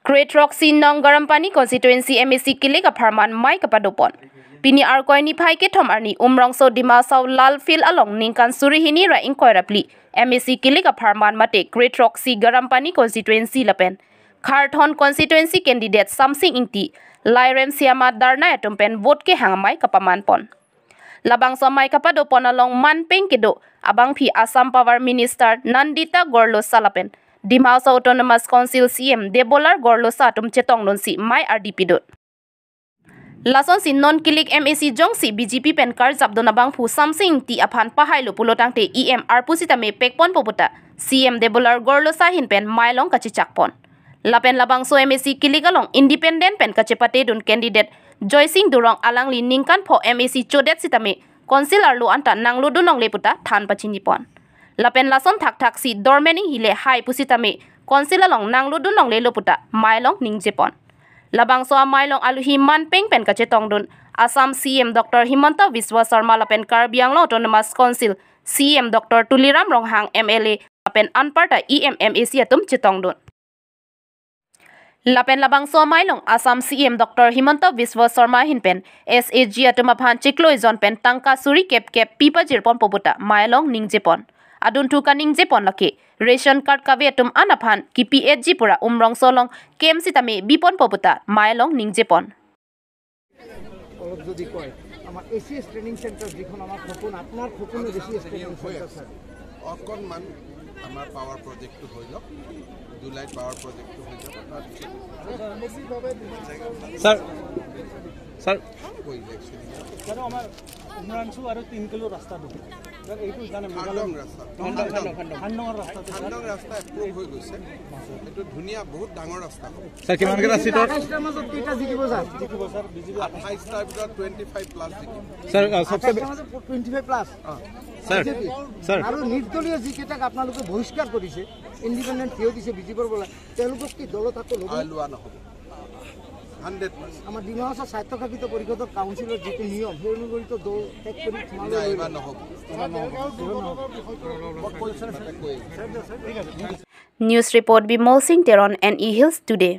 Great Rock Sin Nong Garampani constituency MSC Kilik a Parman Mai Kapadopon. Pini Arkoini Paike Tom Arni Umrong so Dimasau Lal Fil along Ninkan Surihini Ra Inquirably. MSC Kilik a Parman Mate Great Rock Si Garampani constituency Lapen. Kharton constituency candidate Samsing Inti. Lairem Siama Darna Atumpen vote ke Hangamai Kapaman Pon. Labang so Mai Kapadopon along Man Penkido. Abang Pi Assam Power Minister Nandita Gorlo Salapen. Dimasa Autonomous Council CM Debolar Gorlo Satum Chetong non si Mai RDP dot. Lason si non kilik MAC jong si BJP pen card zabdonabang pu something ti aphan pahailo pulotang te EM arpusita me pekpon poputa CM Debolar Gorlo sa hin pen mailong kachichakpon. Lapen labang so MAC kilik along independent pen kachepate dun candidate Joycing Durong alangli ningkan po MAC chodet sitame council arlo anta nanglo dunong leputa than pachinipon. Lapen lason thak si dormening hile hai pusitame konsila long nanglo dunong le loputa mailong ningjepon labang so mailong aluhi man peng pen kachetong dun Assam CM Dr. Himanta Biswa Sharma lapen Karbiang Autonomous Council CM Dr. Tuliram Ronghang MLA lapen anparta EMMAC atum chetong dun lapen labang so mailong Assam CM Dr. Himanta Biswa Sharma hinpen SAG atum aphan chikloizon pen tangka suri kep pipa jirpon poputa mailong ningjepon adun tu kaning jepon lake ration card kawe tum anaphan ki PHG pura umrong solong kem sitame bipon poputa mailong ning jepon অলপ যদি কয় আমার ACS training centre যেখন আমার খপন আপনার খপনে ACS training centre sir অকনমান আমার পাওয়ার project হইল July পাওয়ার project হইল স্যার স্যার কই ইলেকশন কেন আমার উমরানসু আর 3 কিলো রাস্তা দো স্যার এইটো জানে খান্ডং রাস্তা খান্ডং রাস্তা এপ্রুভ হৈ গৈছে এটো ধুনিয়া বহুত ডাঙৰ ৰাস্তা স্যাৰ কিমান কেটা সিটৰ 28টাৰ মাজত কেটা জিকিব স্যাৰ বিজেপি 28টাৰ ভিতৰত 25 প্লাস জিকিব স্যাৰ সবচেয়ে 25 প্লাস স্যাৰ স্যাৰ আৰু নিৰ্দলীয় যিকেটাক আপোনালোকে বহিষ্কাৰ কৰিছে ইন্ডিপেন্ডেন্ট থিয় দিছে বিজেপিৰ বলা তেওঁলোকক কি দলত হাতে লোৱা নহব 100% আমাৰ দিনহাসা স্বায়ত্তশাসিত পৰিষদৰ কাউন্সিলৰ যিটো নিয়ম সেই অনুসৰি তো দল টেক কৰি মালে এইবা নহব News report Bimol Singh Teron and E Hills today.